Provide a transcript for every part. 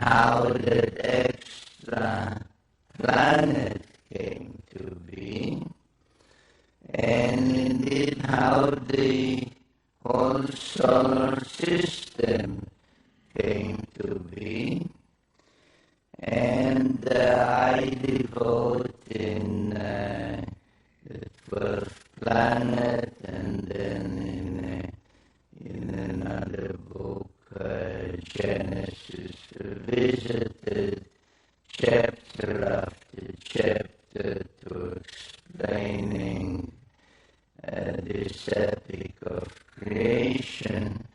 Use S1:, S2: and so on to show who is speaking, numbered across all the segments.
S1: how that extra planet came to be, and indeed how the whole solar system came to be. And I devote in the 12th planet, and then in another book, Genesis, visited chapter after chapter to explaining this epic of creation,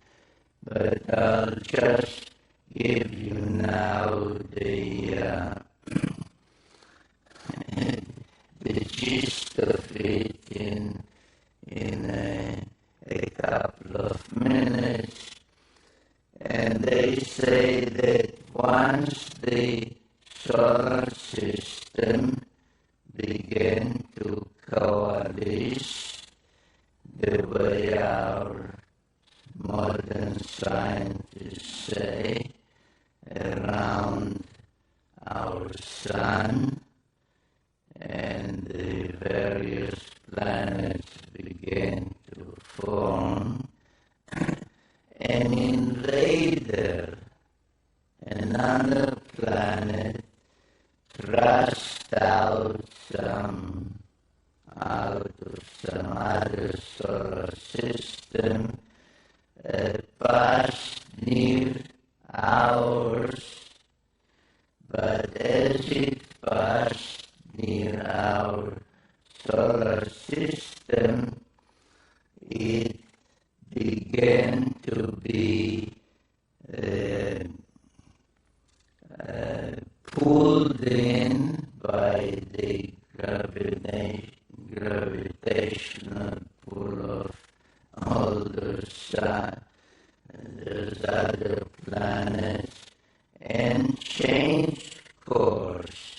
S1: but I'll just give you now the gist of it in a couple of minutes. And they say that once the solar system began to coalesce the way our modern scientists say, around our sun, and the various planets began to form, an invader, another planet, thrust out of some other solar system, passed near ours, but as it passed near our solar system, it began to be pulled in by the gravitational pull of all those other planets, and changed course.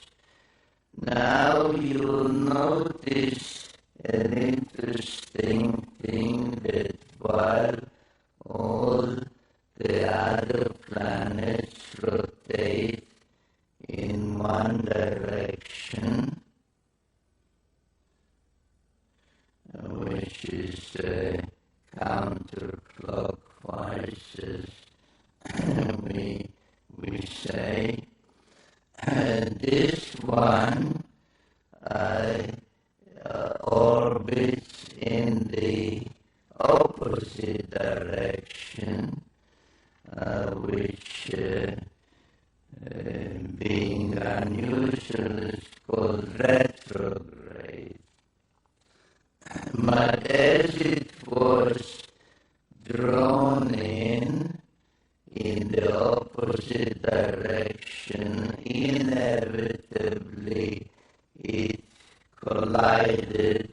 S1: Now you'll notice an interesting thing, that while all the other planets rotate in one direction, which is counterclockwise, as we say, this one orbits in the opposite direction, which, being unusual, is called retrograde. But as it was drawn in the opposite direction, inevitably it collided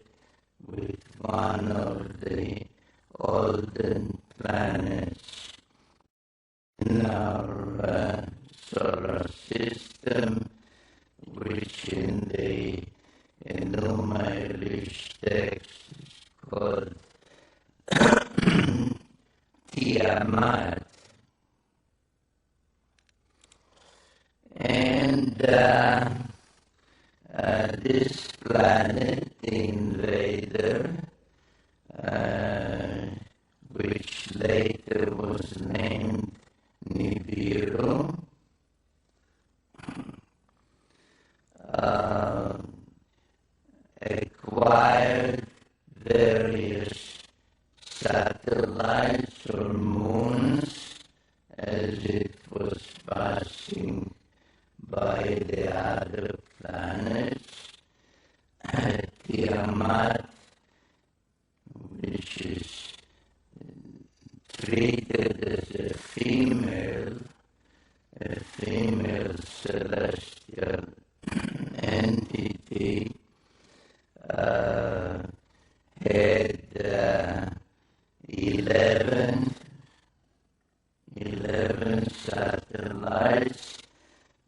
S1: with one of the olden planets in our solar system, which in the Enuma Elish text is called Tiamat. And this planet, the invader, which later was named NIBIRU, acquired various satellites or moons as it was passing by the other planets. Tiamat, which is treated as a female celestial entity, had 11 satellites,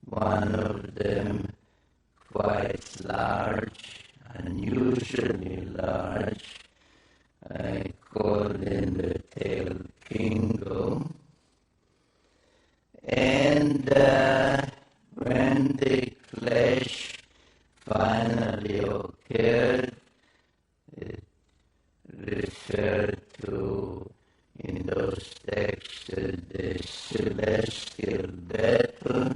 S1: one of them quite large, unusually large, called in the tale Kingo. And when the clash finally occurred, it referred to, in those texts, the celestial battle.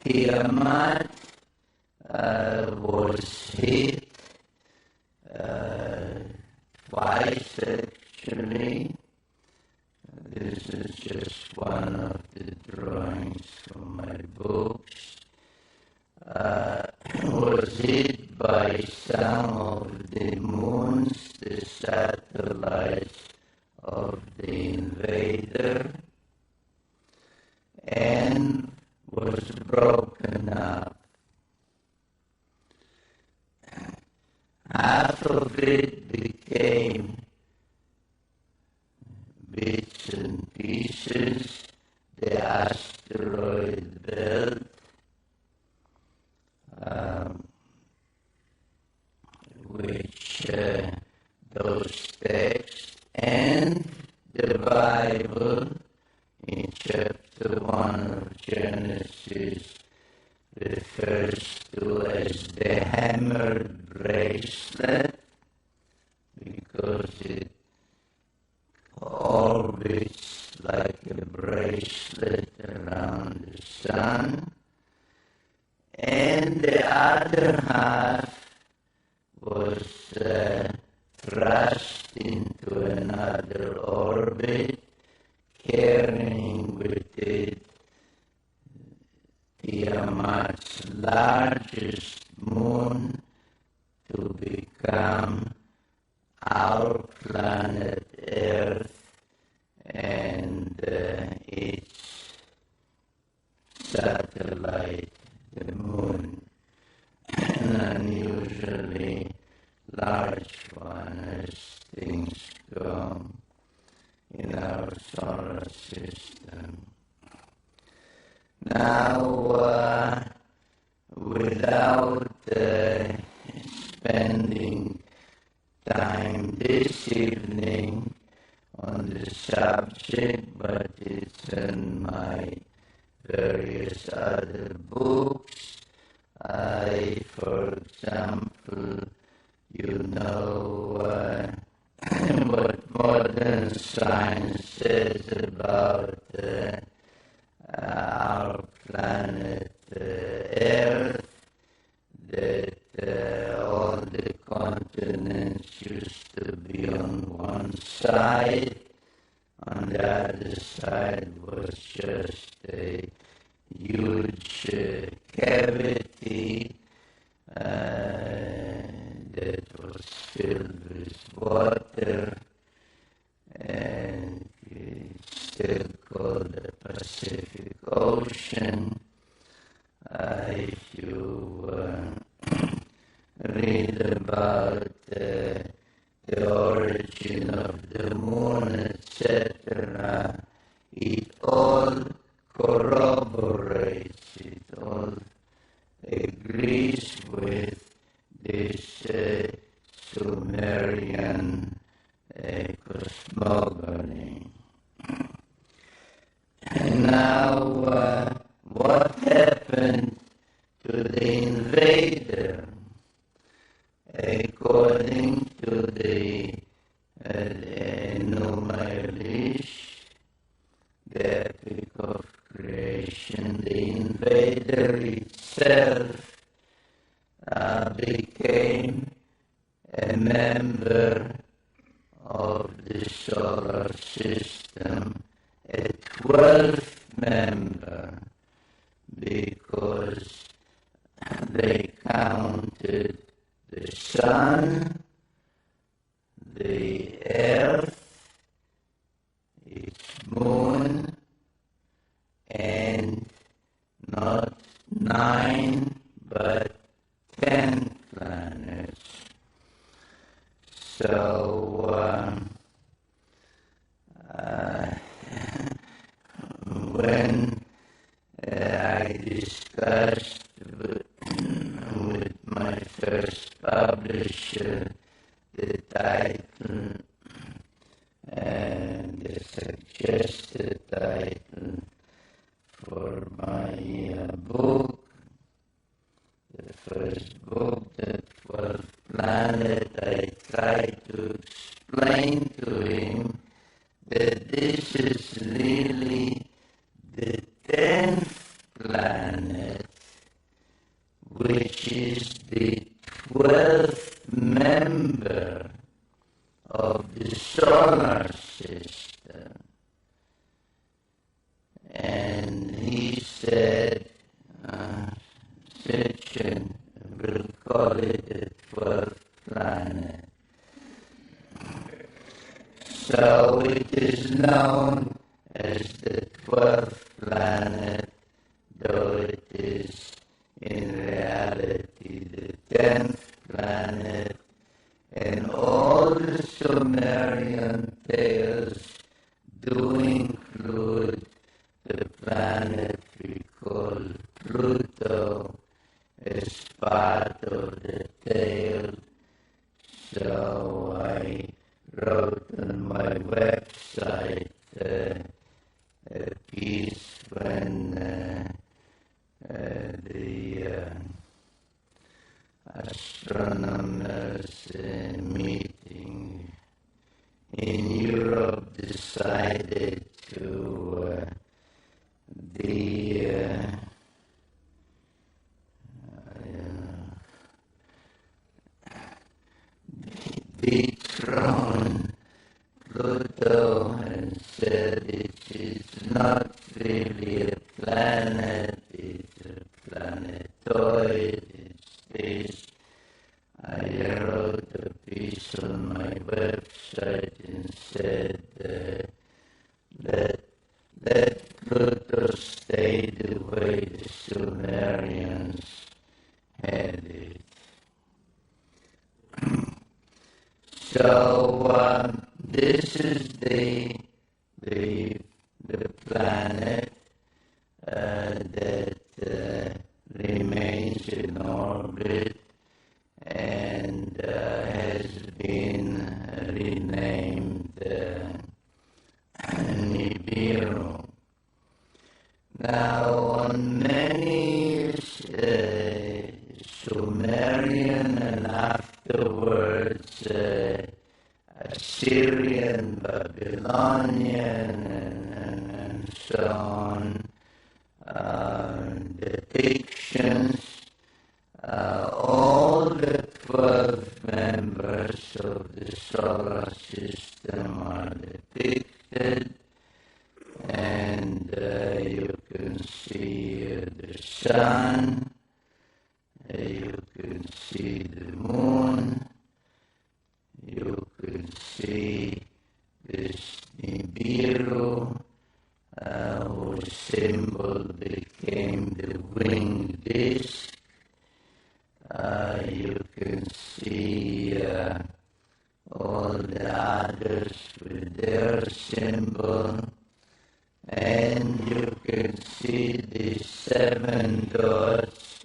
S1: Tiamat was hit twice actually. This is just one of the drawings from my books. Was hit by some of the moons, the satellites of the invader, and was broken up. Half of it became bits and pieces, the asteroid belt, which those texts and the Bible in chapter 1 of Genesis refers to as the hammered bracelet, because it orbits like a bracelet around the sun, and the other half was thrust into another orbit, carrying with it Tiamat's largest moon to become our planet Earth and its satellite, the moon, an unusually large one as things go in our solar system. Now, without spending time this evening on the subject, but it's in my various other books. For example, you know what modern science says about our planet Earth, that all the continents used to be on one side, on the other side was just a huge cavity that was filled with water, and it's still called the Pacific Ocean. If you read about the origin of the moon, etc., it all corroborates, it all agrees with this Sumerian cosmogony. And now, what happened to the invader? According to the Enuma Elish, the epic of creation, the invader itself became a member of the solar system, a 12th member, because they counted the sun, the earth, its moon, and not 9 but 10 planets. So when I discussed with my first publisher the title and the suggested title that this is really the 10th planet, which is the 12th member of the solar system. And he said, Sitchin will call it the 12th planet. So it is known as the 12th planet, though it is in reality the 10th planet, and all the Sumerian tales do include the planet we call Pluto as part of the tale. So I wrote on my website a piece when the astronomers meeting in Europe decided to dethrone Pluto and said it is not really a planet, it's a planetoid, it's this. I wrote a piece on my website and said let Pluto stay the way the Sumerians had it. So this is the planet that remains in orbit and has been renamed NIBIRU. Now, on many Sumerian and afterwards Assyrian, Babylonian, and so on, depictions, all the 12 members of the solar system are depicted, and you can see the sun, you can see the moon, you can see this NIBIRU, whose symbol became the winged disc. You can see all the others with their symbol, and you can see the 7 dots,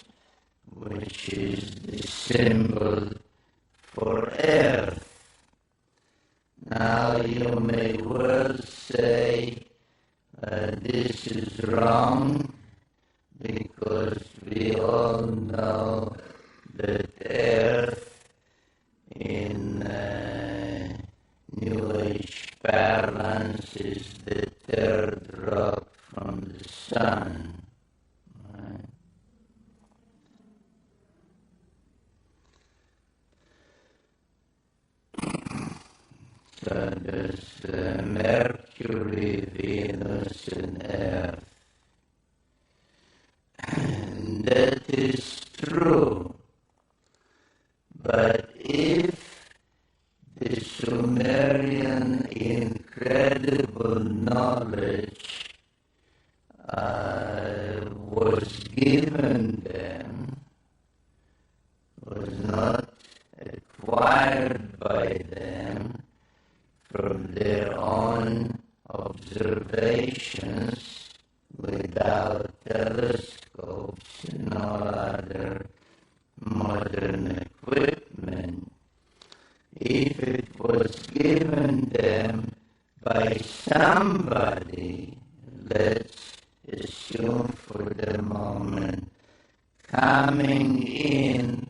S1: which is the symbol for Earth. Now you may well say this is wrong, because we all know that Earth in New Age parlance is the third rock from the sun. Right? So there's Mercury, Venus, and Earth. And that is true. But if the Sumerian incredible knowledge was given them, was not acquired by them from their own observations without telescopes and all other modern equipment, if it was given them by somebody, let's assume for the moment, coming in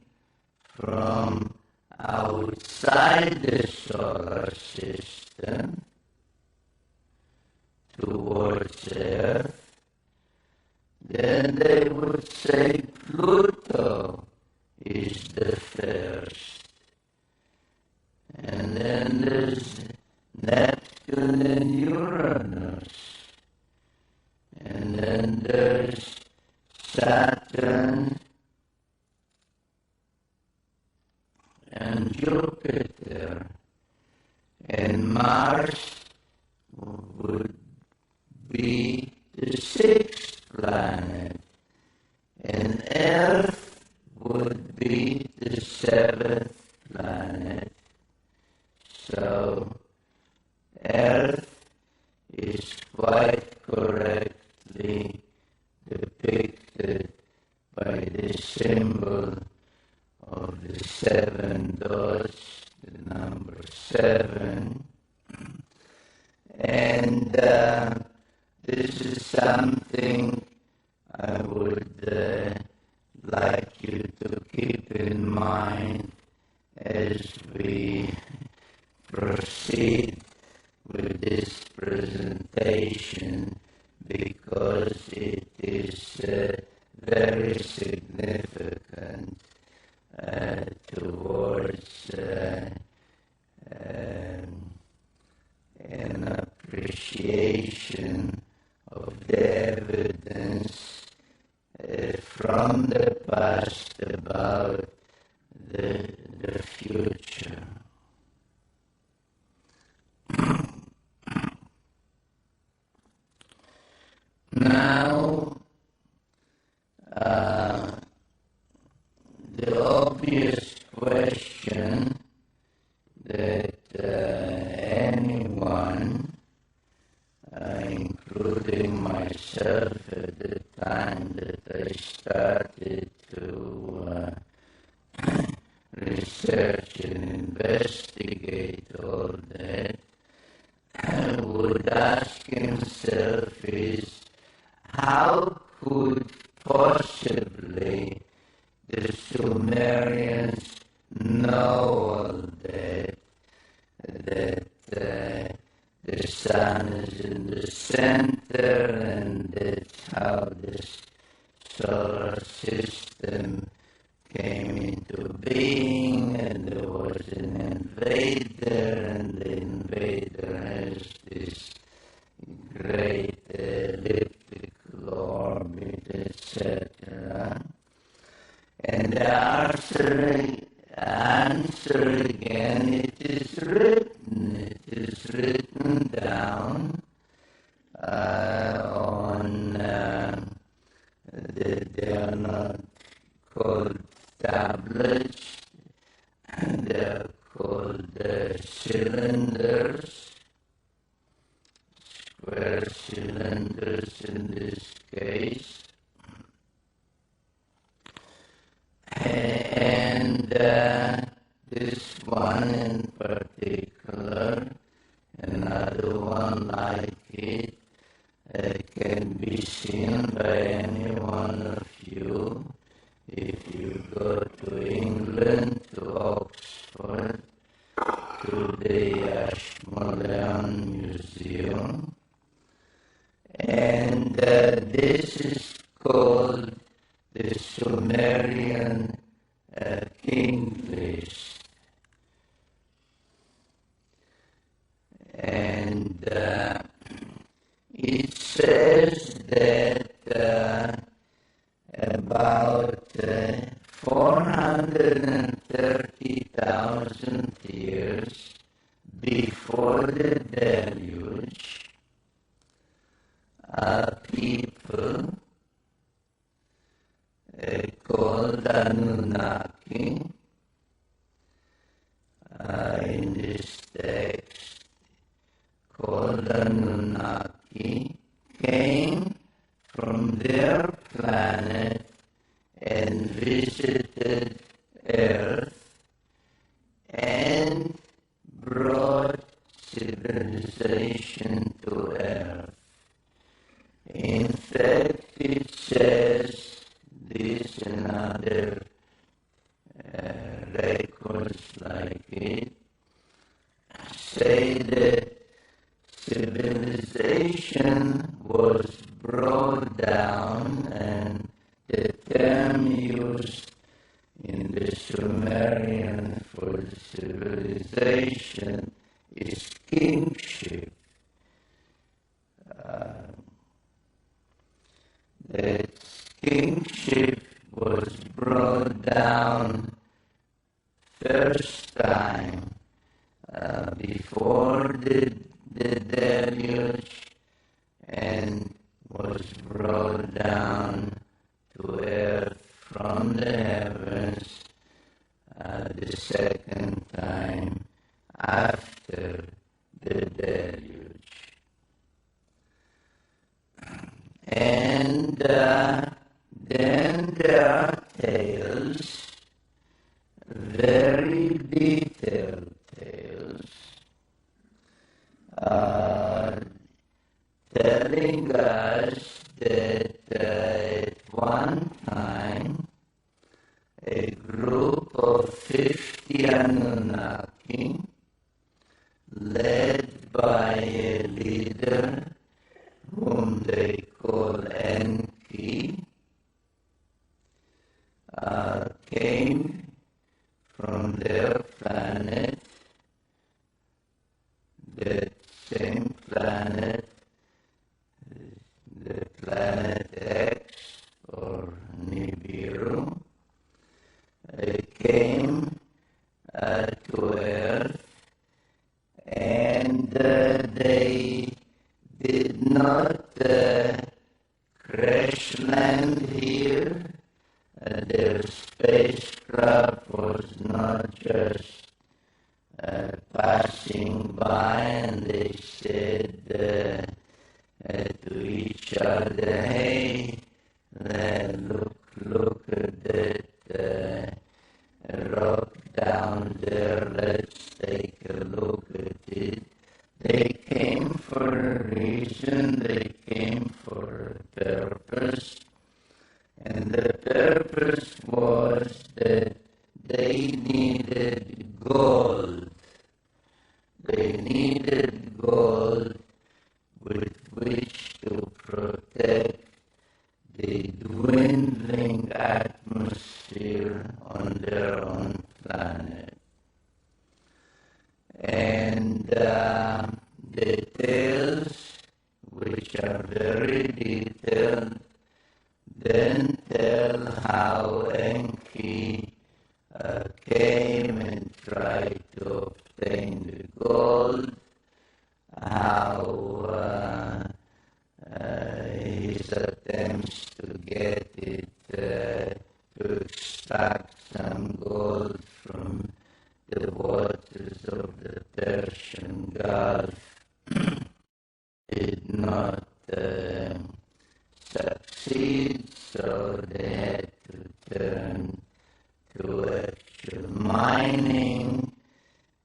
S1: from outside the solar system, towards Earth, then they would say Pluto is the first. And then there's Neptune and Uranus. And then there's Saturn and Jupiter. And Mars would be the sixth planet. And Earth would be the seventh planet. So Earth is quite correctly depicted by the symbol of the seven dots, the number 7. And this is something I would like you to keep in mind as we proceed with this presentation, because it is very significant towards an appreciation of the evidence from the past about the future. Now, the obvious question that anyone, including myself at the time that I started to research and investigate all that, would ask himself is, how could possibly the Sumerians know all that the sun is in the center, and that's how this solar system came into being, and there was an invader, and the invader has this great elliptical orbit, etc. And the answer again, it is written down on, they are not called tablets, they are called cylinders, square cylinders in this case. And this one in particular, another one like it, can be seen by any one of you if you go to England, to Oxford, to the Ashmolean Museum. And this is called the Sumerian King List. And it says that about 430,000 years before the deluge, people called Anunnaki, in this text, called Anunnaki, came from their planet and visited Earth and brought civilization to Earth. In fact, it says this and other records like it say that civilization was brought down, and the term used in the Sumerian for civilization is kingship. That kingship was brought down first time before the deluge, and was brought down to earth from the heavens the second time after the deluge. And then there are tales, very detailed tales, telling us that at one time a group of 50 Anunnaki, led by a leader whom they call Enki, came from their planet, that same planet, the planet X or Nibiru. They came to Earth, and they did not crash land here. Their spacecraft was not just passing by, and they said to each other, "Hey, look at that rock down there, let's take a look at it." They came for a reason, they came for a purpose, and the purpose was that they needed gold. They needed gold with which to protect the dwindling atmosphere on their own planet. And the tales, which are very detailed, then tell how Enki came and tried to obtain the gold, how his attempts to get it, to extract some gold from the waters of the Persian Gulf did not succeed, so they had to turn to actual mining,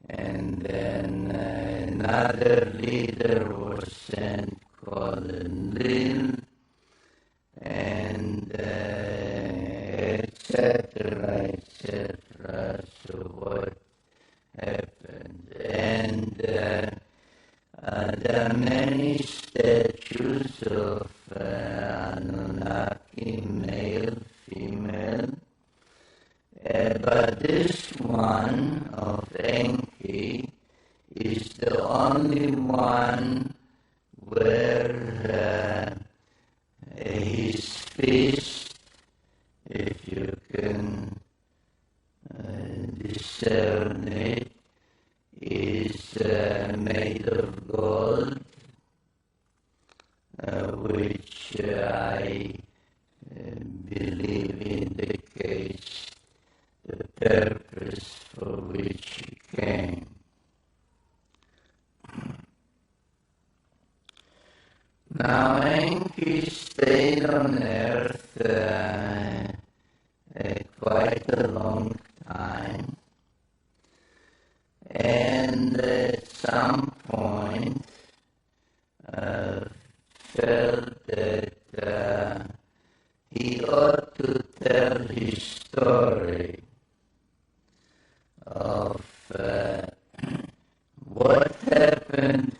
S1: and then another leader was sent called Lil, and etc., etc. So what happened? And there are many statues of Anunnaki, male, female, but this one of Enki is the only one where his fist, if you can discern it, is made of gold, which I believe indicates the purpose for which he came. Now Enki stayed on Earth quite a long time, and at some point felt that he ought to tell his story of what happened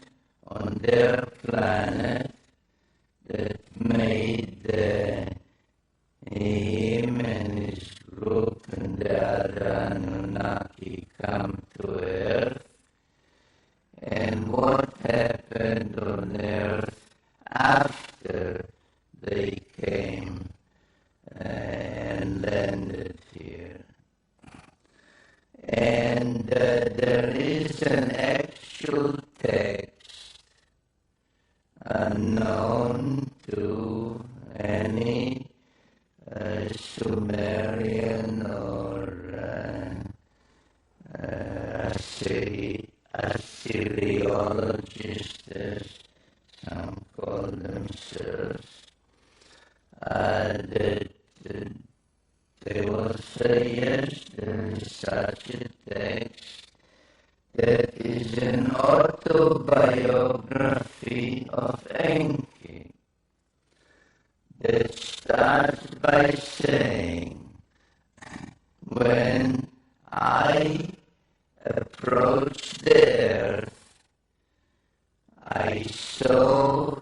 S1: on their planet that made him and his group and the other Anunnaki come to Earth, and what happened on Earth after they came and landed here. And there is an actual text unknown to any Sumerian or Assyriologist, as some call themselves, that they will say, yes, there is such a text that is an autobiography of Enki that starts by saying, when I approached the earth, I saw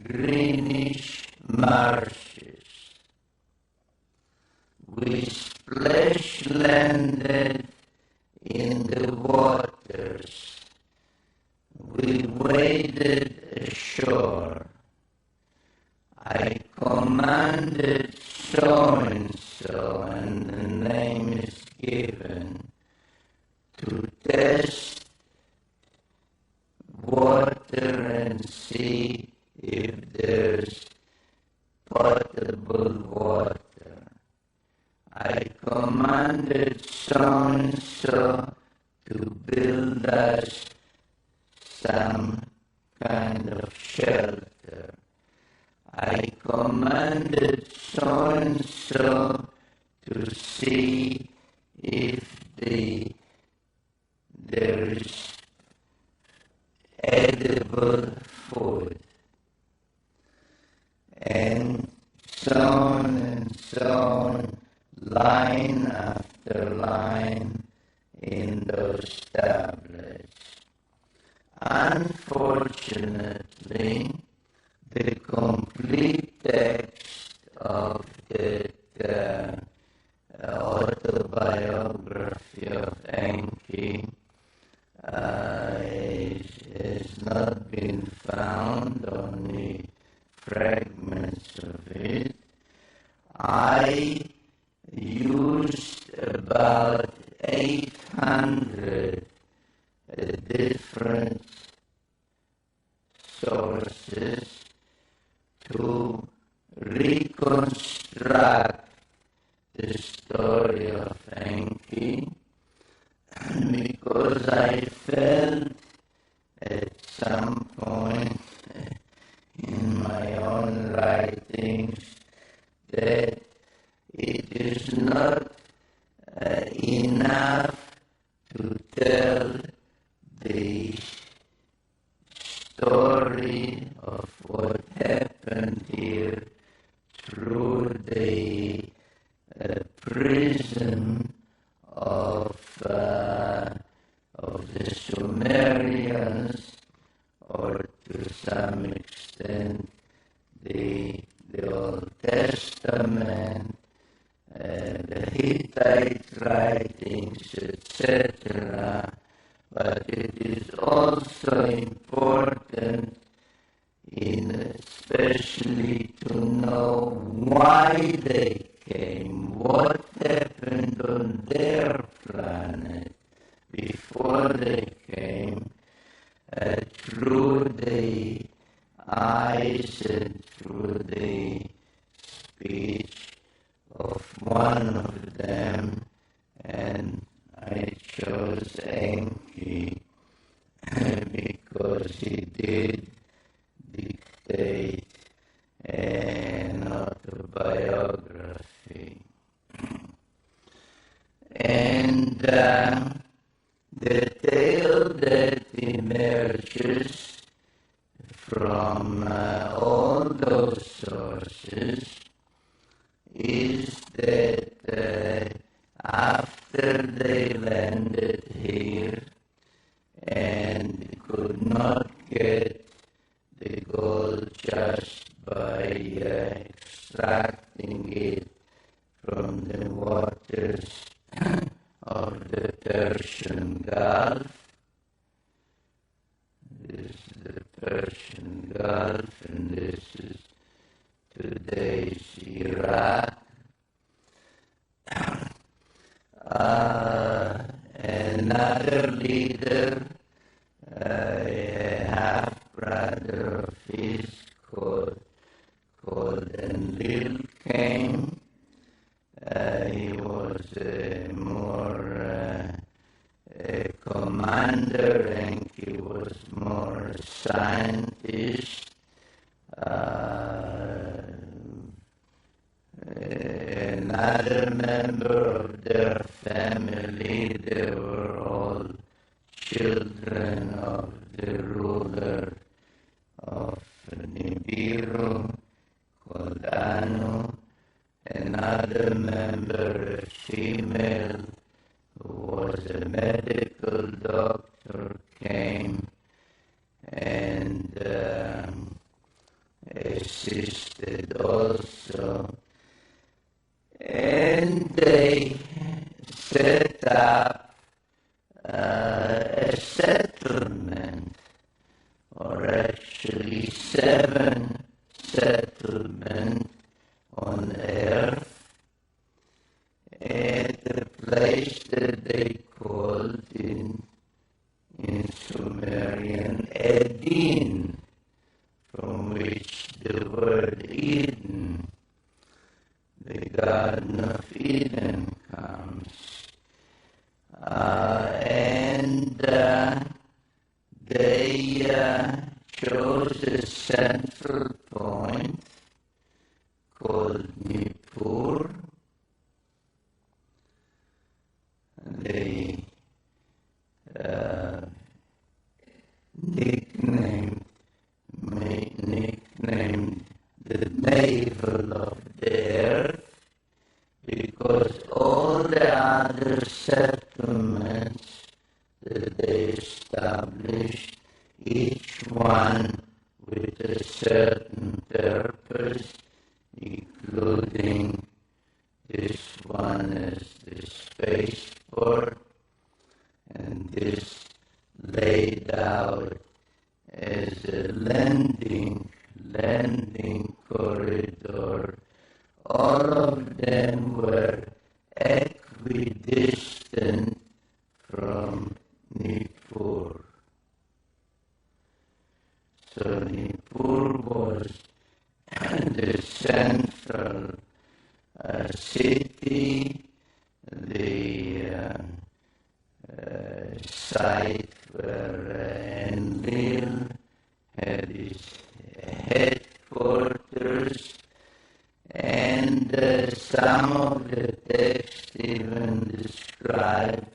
S1: greenish marshes. We splash landed in the waters. We waded ashore. I commanded so-and-so, and the name is given, to test water and see if there's potable water. I commanded so-and-so to build us some kind of shelter. I commanded so-and-so to see if there is edible food. And so on, line after line in those tablets. Unfortunately, the complete text of the autobiography of Enki has not been found, only fragments of it. I used about 800 different sources to reconstruct the story of Enki, because I felt at some point in my own writings that it is not enough to tell the story of what happened here through the prism of the Sumerians, or to some extent the Old Testament, the Hittite writings, etc. But it is also important, especially to know why they came, what happened on their planet before they came, through the eyes and through the speech of one of them, and I chose Enki because he did dictate an autobiography. And the tale that emerges from all those sources is that after they landed here and could not get the gold just by extracting it from the waters of the Persian Gulf. This is the Persian Gulf, and this is today's Iraq. Another leader, a half-brother of his called Enlil came. He was more a commander, and he was more a scientist. Another member of their family, they were all children of the ruler of NIBIRU, called Anu. Another member, a female, who was a medical doctor, came and assisted also. And they set up a settlement, or actually 7 settlements on earth, at a place that they called in Sumerian Edin, from which the word Eden, the Garden of Eden, comes. And they chose a central point called Nippur. They nicknamed the navel of the earth, because all the other settlements that they established, each one with a certain purpose, including this one as the spaceport, and this laid out as a landing corridor. All of them were equidistant from Nippur. So Nippur was the central city, the site where Enlil had his headquarters, and some of the texts even describe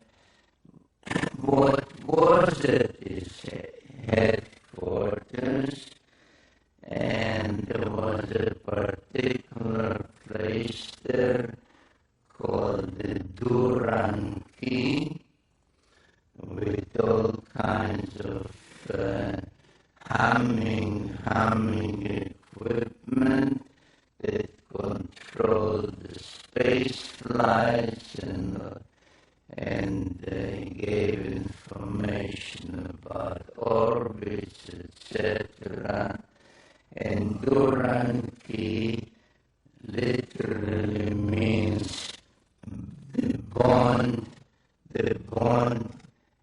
S1: what was at his headquarters, and there was a particular place there called the Duranki, with all kinds of humming equipment that controlled the space flights, and they gave information about orbits, etc. And Duranki literally means the bond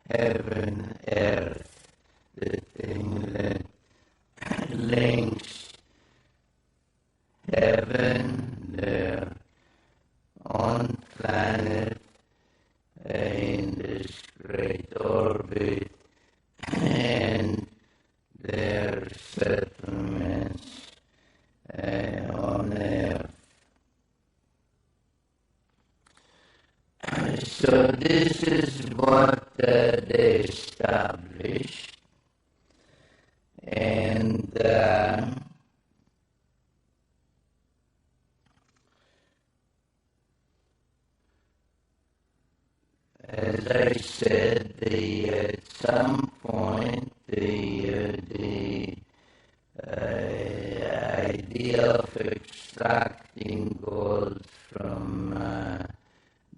S1: heaven earth, the thing that links heaven there on planet in this great orbit, and their settlements on earth. So this is what they established, and as I said, at some point they idea of extracting gold from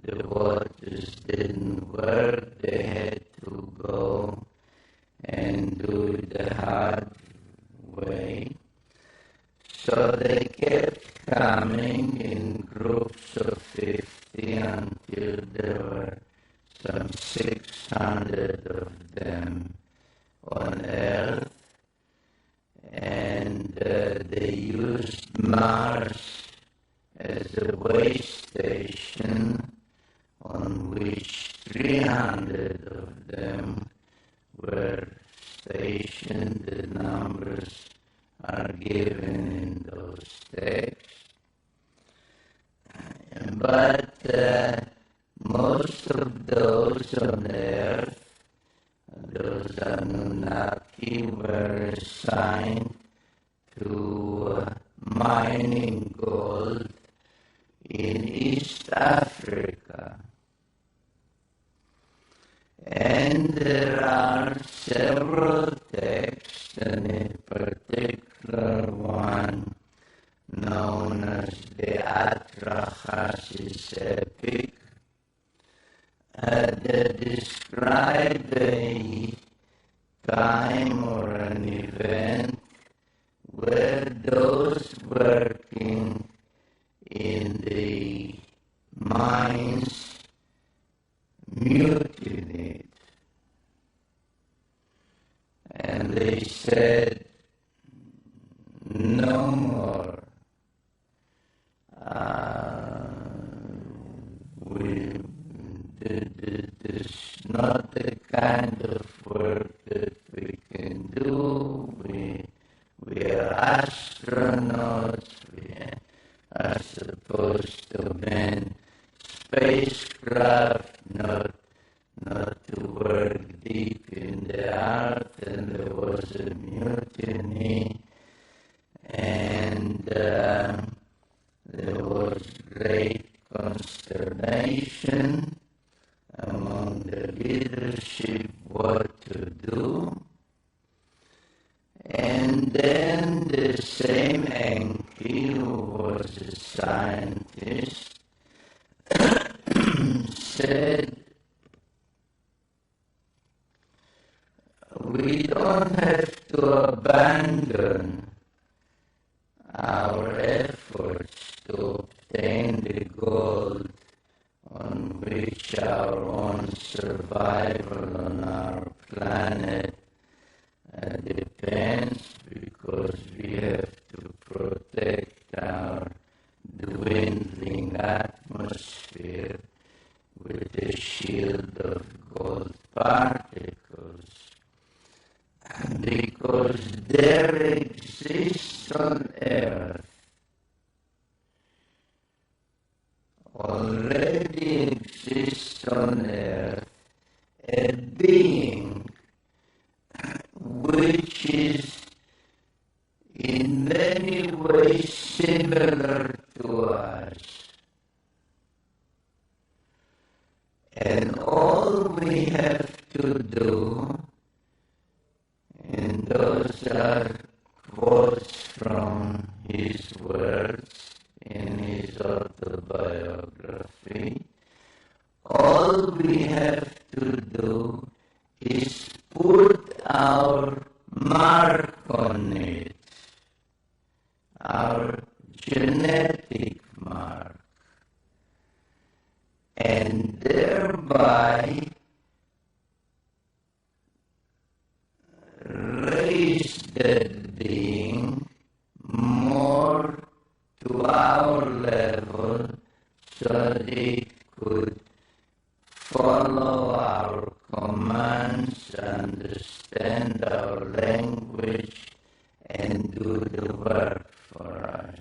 S1: the waters didn't work. They had to go and do it the hard way. So they kept coming in groups of 50 until there were some 600 of them on Earth. And they used Mars as a way station on which 300 of them were stationed. The numbers are given in those texts. But most of those on Earth, those Anunnaki, were assigned to mining gold in East Africa. And there are several texts, and in particular one known as the Atrahasis epic, that describe a time or an event where those working in the mines mutinied. And they said, no more. This is not the kind of work that we can do. We are astronauts. We are supposed to man spacecraft, not to work deep in the earth. And there was a mutiny, and there was great consternation among the leadership what to do. And then the same Enki, who was a scientist, said, we don't have to abandon our efforts to obtain the gold on which our own survival on our planet depends, because we have to protect our dwindling atmosphere with a shield of gold particles. Because there exists on Earth, already exists on Earth, a being which is in many ways similar to us. And all we have to do, and those are quotes from his words in his autobiography, all we have to do is put our mark on it, our genetic mark, and thereby raise that being more to our level so that it could follow our commands, understand our language, and do the work for us.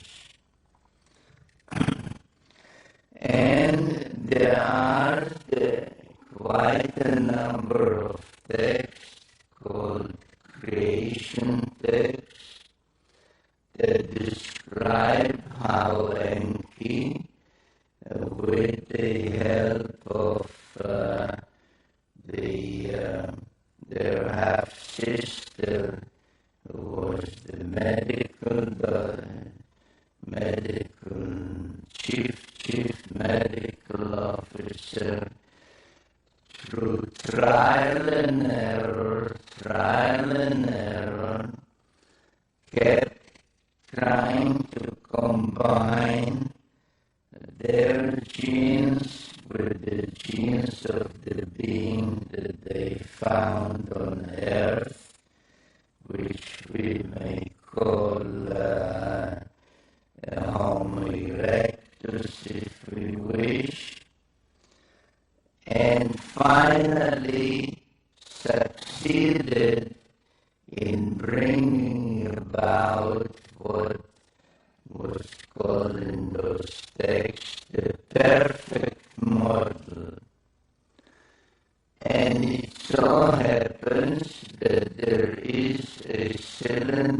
S1: And there are quite a number of texts called creation texts that describe how Enki, with the help of their half-sister, who was the medical trial and error, kept trying to combine their genes with the genes of the being that they found on Earth, which we may call Homo erectus, if we wish, and finally succeeded in bringing about what was called in those texts the perfect model. And it so happens that there is a cylinder